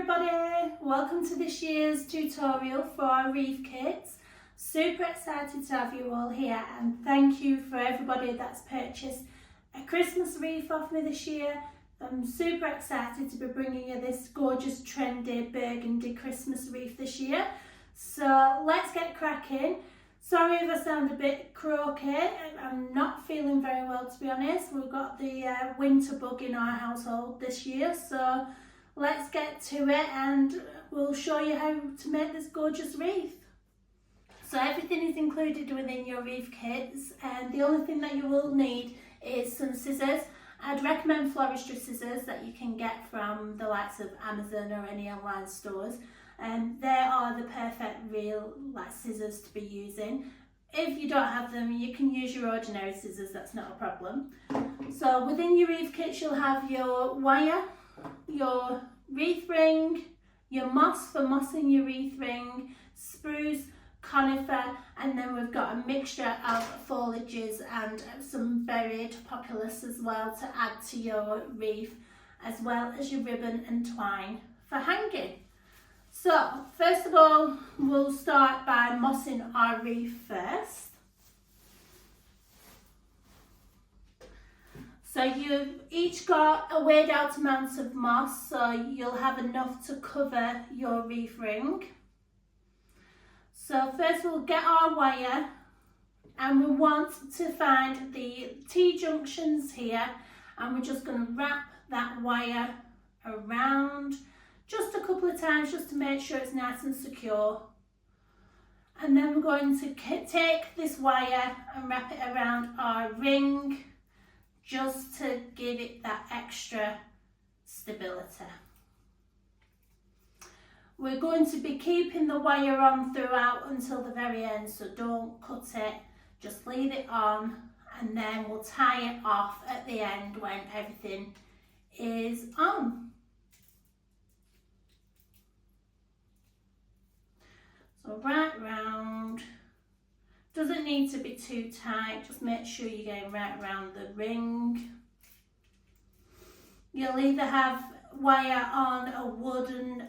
everybody, welcome to this year's tutorial for our wreath kits. Super excited to have you all here, and thank you for everybody that's purchased a Christmas wreath off me this year. I'm super excited to be bringing you this gorgeous trendy burgundy Christmas wreath this year. So let's get cracking. Sorry if I sound a bit croaky, I'm not feeling very well to be honest. We've got the winter bug in our household this year, so let's get to it and we'll show you how to make this gorgeous wreath. So everything is included within your wreath kits, and the only thing that you will need is some scissors. I'd recommend floristry scissors that you can get from the likes of Amazon or any online stores. And they are the perfect real scissors to be using. If you don't have them, you can use your ordinary scissors, that's not a problem. So within your wreath kits you'll have your wire, your wreath ring, your moss for mossing your wreath ring, spruce, conifer, and then we've got a mixture of foliages and some varied populus as well to add to your wreath, as well as your ribbon and twine for hanging. So first of all, we'll start by mossing our wreath first. So you've each got a weighed out amount of moss, so you'll have enough to cover your wreath ring. So first we'll get our wire, and we want to find the T-junctions here, and we're just going to wrap that wire around just a couple of times just to make sure it's nice and secure. And then we're going to take this wire and wrap it around our ring just to give it that extra stability. We're going to be keeping the wire on throughout until the very end, so don't cut it, just leave it on, and then we'll tie it off at the end when everything is on. So right round, doesn't need to be too tight, just make sure you're going right around the ring. You'll either have wire on a wooden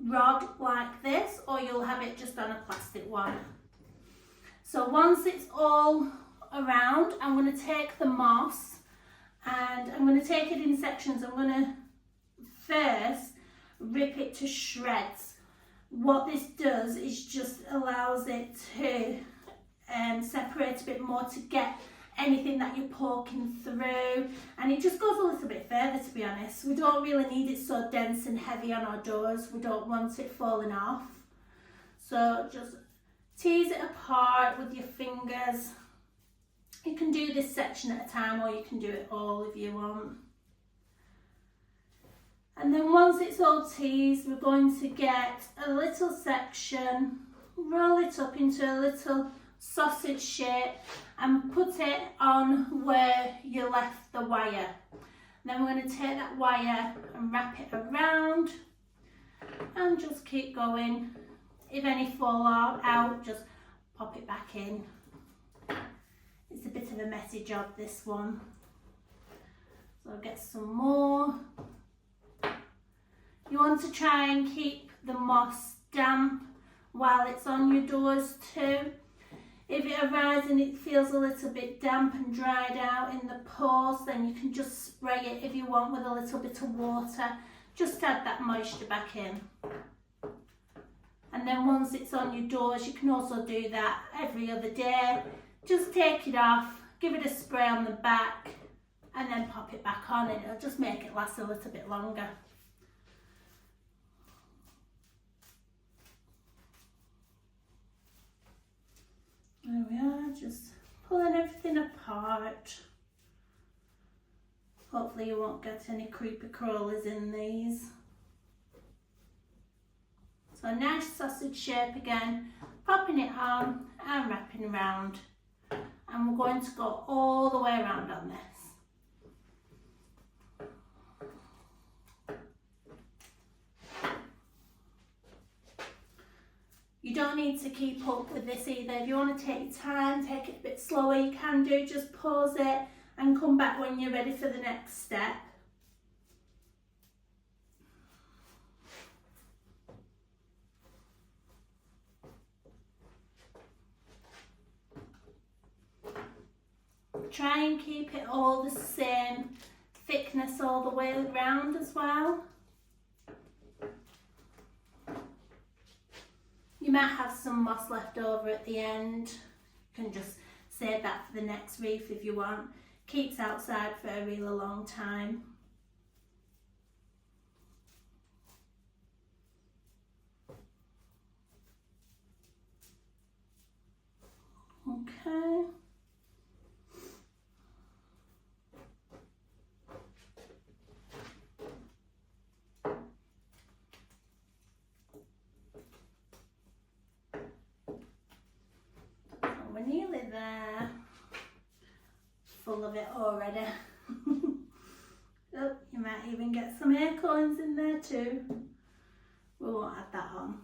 rod like this, or you'll have it just on a plastic one. So once it's all around, I'm going to take the moss and I'm going to take it in sections. I'm going to first rip it to shreds. What this does is just allows it to separate a bit more to get anything that you're poking through, and it just goes a little bit further, to be honest. We don't really need it so dense and heavy on our doors. We don't want it falling off. So just tease it apart with your fingers. You can do this section at a time, or you can do it all if you want. And then once it's all teased, we're going to get a little section, roll it up into a little sausage shape and put it on where you left the wire. Then we're going to take that wire and wrap it around and just keep going. If any fall out, just pop it back in. It's a bit of a messy job, this one. So I'll get some more. You want to try and keep the moss damp while it's on your doors too. If it arrives and it feels a little bit damp and dried out in the pores, then you can just spray it if you want with a little bit of water. Just add that moisture back in. And then once it's on your doors, you can also do that every other day. Just take it off, give it a spray on the back, and then pop it back on, and it'll just make it last a little bit longer. There we are, just pulling everything apart. Hopefully you won't get any creepy crawlers in these. So a nice sausage shape again, popping it on and wrapping around. And we're going to go all the way around on this. You don't need to keep up with this either. If you want to take your time, take it a bit slower, you can do. Just pause it and come back when you're ready for the next step. try and keep it all the same thickness all the way around as well. You might have some moss left over at the end. You can just save that for the next wreath if you want. Keeps outside for a really long time. Okay. We're nearly there. Full of it already. Oh, you might even get some acorns in there too. We won't add that on.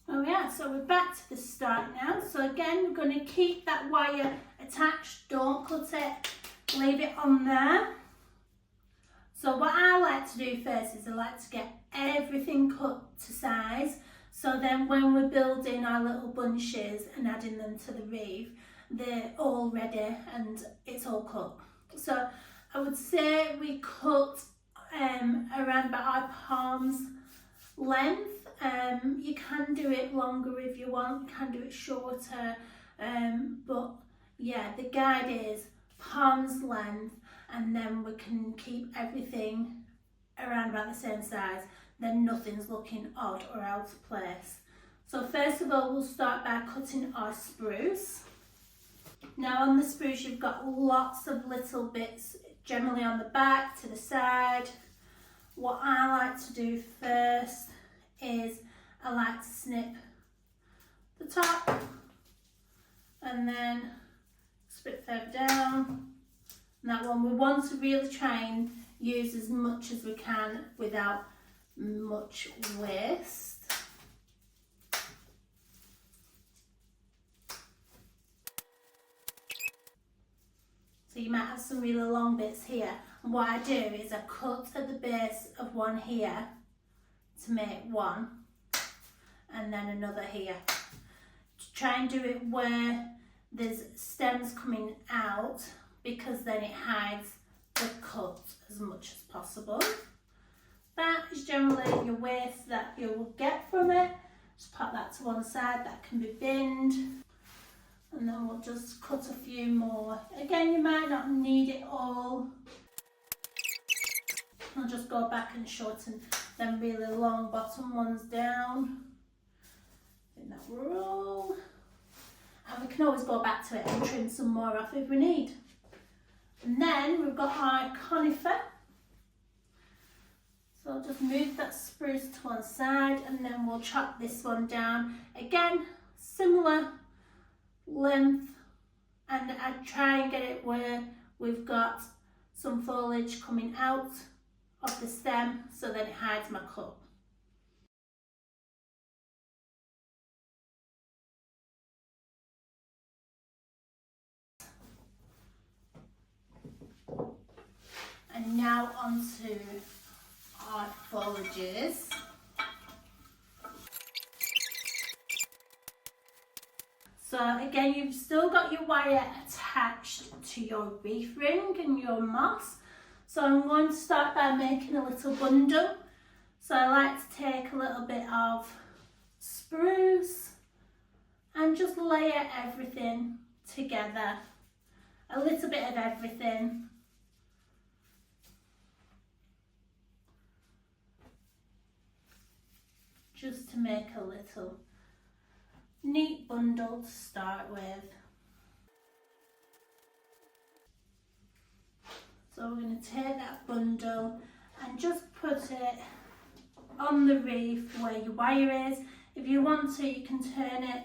Oh yeah, so we're back to the start now. So again, we're going to keep that wire attached, don't cut it, leave it on there. So what I like to do first is I like to get everything cut to size. So then when we're building our little bunches and adding them to the wreath, they're all ready and it's all cut. So I would say we cut around about our palm's length. You can do it longer if you want, you can do it shorter, but yeah, the guide is palm's length, and then we can keep everything around about the same size, then nothing's looking odd or out of place. So first of all, we'll start by cutting our spruce. Now on the spruce you've got lots of little bits, generally on the back, to the side. What I like to do first is I like to snip the top and then a bit further down. And that one we want to really try and use as much as we can without much waste. So you might have some really long bits here, and what I do is I cut at the base of one here to make one, and then another here, to try and do it where there's stems coming out, because then it hides the cut as much as possible. That is generally your waste that you will get from it. Just pop that to one side, that can be binned, and then we'll just cut a few more. Again, you might not need it all. I'll just go back and shorten them really long bottom ones down. I think that we're all. And we can always go back to it and trim some more off if we need. And then we've got our conifer. So I'll just move that spruce to one side, and then we'll chop this one down. Again, similar length, and I try and get it where we've got some foliage coming out of the stem, so that it hides my cut. And now onto our foliages. So again, you've still got your wire attached to your wreath ring and your moss. So I'm going to start by making a little bundle. So I like to take a little bit of spruce and just layer everything together. A little bit of everything. Just to make a little neat bundle to start with. So we're going to take that bundle and just put it on the wreath where your wire is. If you want to, you can turn it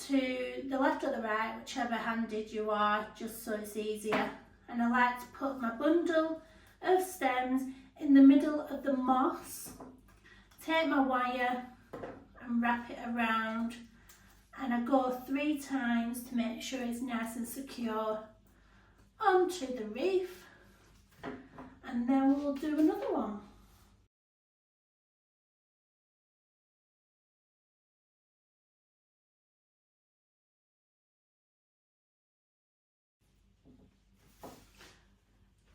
to the left or the right, whichever handed you are, just so it's easier. And I like to put my bundle of stems in the middle of the moss. Take my wire and wrap it around, and I go 3 times to make sure it's nice and secure onto the wreath, and then we'll do another one.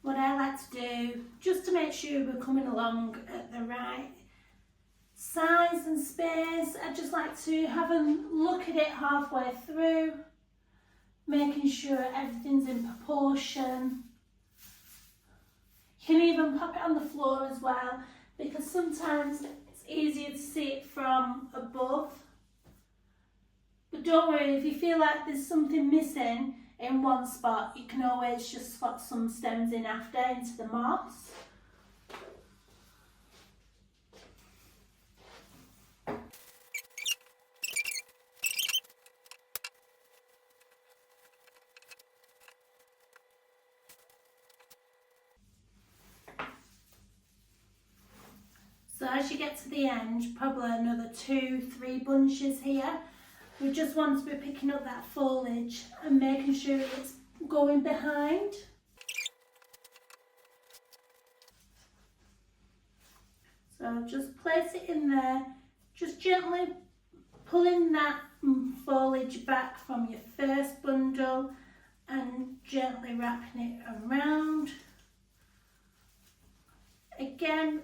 What I like to do, just to make sure we're coming along at the right size and space, I just like to have a look at it halfway through, making sure everything's in proportion. You can even pop it on the floor as well, because sometimes it's easier to see it from above. But don't worry, if you feel like there's something missing in one spot, you can always just slot some stems in after into the moss. So as you get to the end, probably another 2-3 bunches here. We just want to be picking up that foliage and making sure it's going behind. So just place it in there, just gently pulling that foliage back from your first bundle and gently wrapping it around. Again,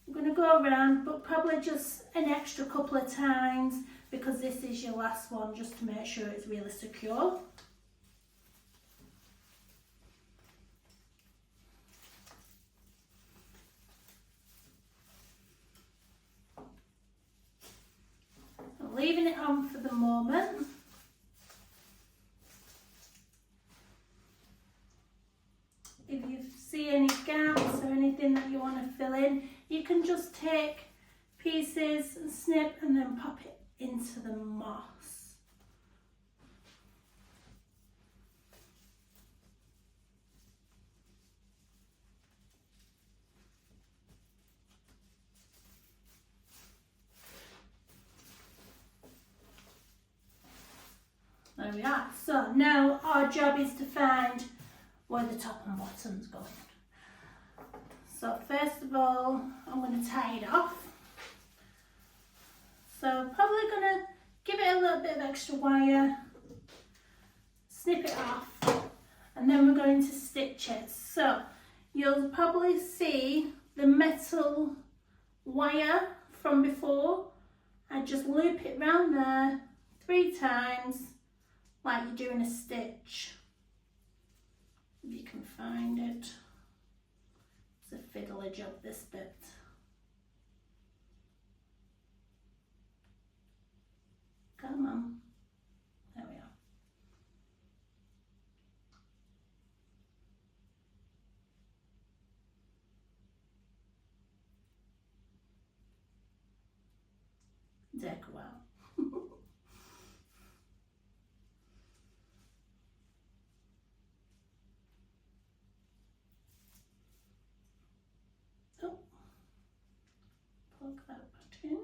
I'm going to go around, but probably just an extra couple of times, because this is your last one, just to make sure it's really secure. I'm leaving it on for the moment. If you see any gaps or anything that you want to fill in, you can just take pieces and snip and then pop it into the moss. There we are. So now our job is to find where the top and bottom's going. So first of all, I'm going to tie it off. So probably going to give it a little bit of extra wire, snip it off, and then we're going to stitch it. So you'll probably see the metal wire from before. I just loop it round there 3 times like you're doing a stitch. If you can find it. It's a fiddly job, this bit. Come on. There we are. Take a while. Oh, plug that back in.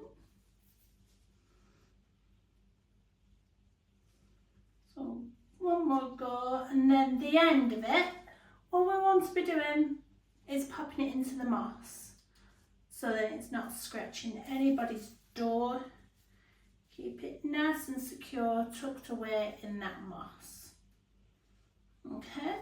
So one more go, and then the end of it, what we want to be doing is popping it into the moss so that it's not scratching anybody's door. Keep it nice and secure, tucked away in that moss. Okay.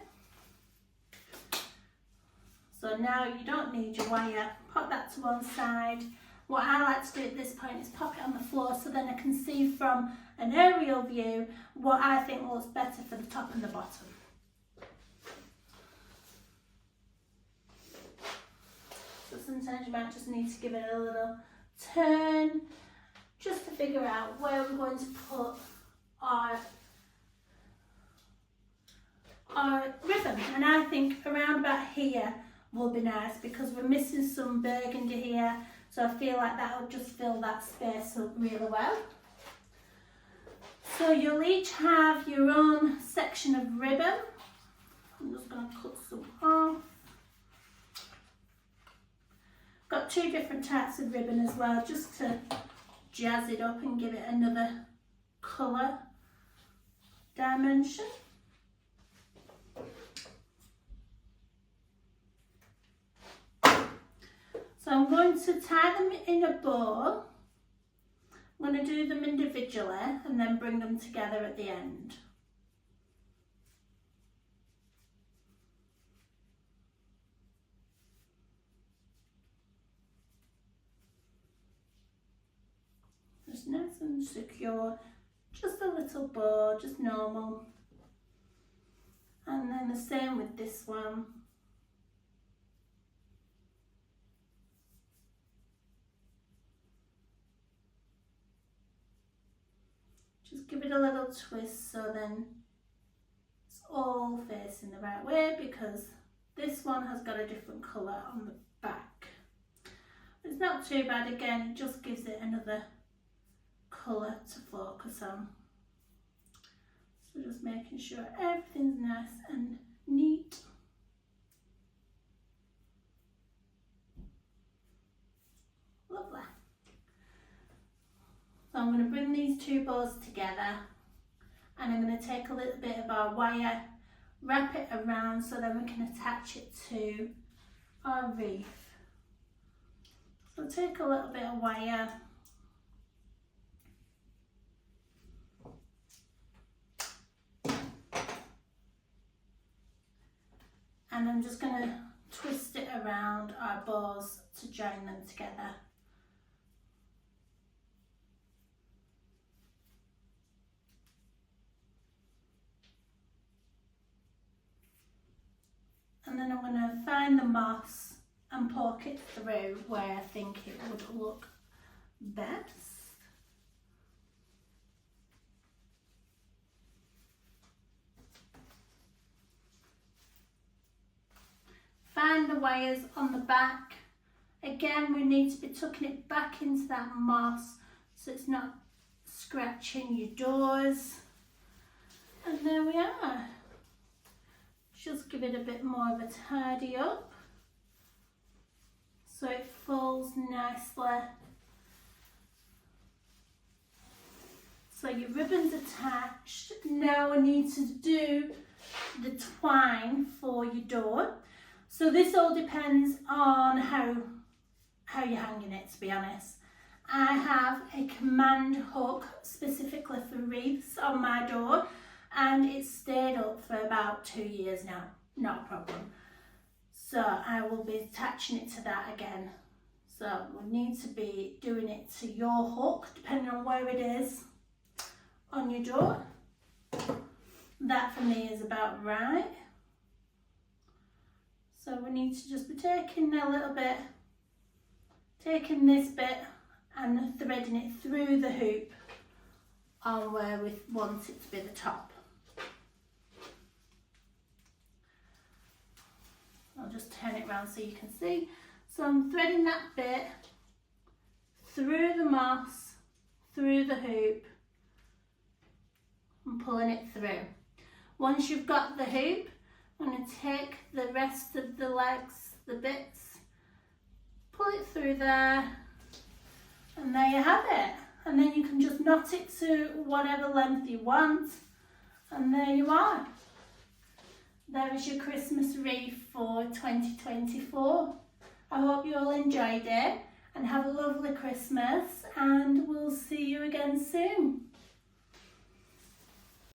So now you don't need your wire, pop that to one side. What I like to do at this point is pop it on the floor so then I can see from an aerial view what I think looks better for the top and the bottom. So sometimes you might just need to give it a little turn just to figure out where we're going to put our ribbon. And I think around about here will be nice because we're missing some burgundy here. So I feel like that will just fill that space up really well. So you'll each have your own section of ribbon. I'm just going to cut some off. Got 2 different types of ribbon as well, just to jazz it up and give it another colour dimension. So I'm going to tie them in a bow. I'm going to do them individually and then bring them together at the end. Just nice and secure, just a little bow, just normal. And then the same with this one. Just give it a little twist so then it's all facing the right way, because this one has got a different colour on the back. It's not too bad, again, it just gives it another colour to focus on. So just making sure everything's nice and neat. Lovely. So I'm going to bring these two bows together, and I'm going to take a little bit of our wire, wrap it around so then we can attach it to our wreath. So take a little bit of wire, and I'm just going to twist it around our bows to join them together. And then I'm going to find the moss and poke it through where I think it would look best. Find the wires on the back. Again, we need to be tucking it back into that moss so it's not scratching your doors. And there we are. Just give it a bit more of a tidy up so it folds nicely. So your ribbon's attached. Now we need to do the twine for your door. So this all depends on how you're hanging it, to be honest. I have a command hook specifically for wreaths on my door, and it's stayed up for about 2 years now, not a problem. So I will be attaching it to that again. So we need to be doing it to your hook, depending on where it is on your door. That for me is about right. So we need to just be taking a little bit, taking this bit and threading it through the hoop on where we want it to be the top. I'll just turn it around so you can see. So I'm threading that bit through the moss, through the hoop, and pulling it through. Once you've got the hoop, I'm going to take the rest of the legs, the bits, pull it through there, and there you have it. And then you can just knot it to whatever length you want, and there you are. There is your Christmas wreath for 2024. I hope you all enjoyed it and have a lovely Christmas, and we'll see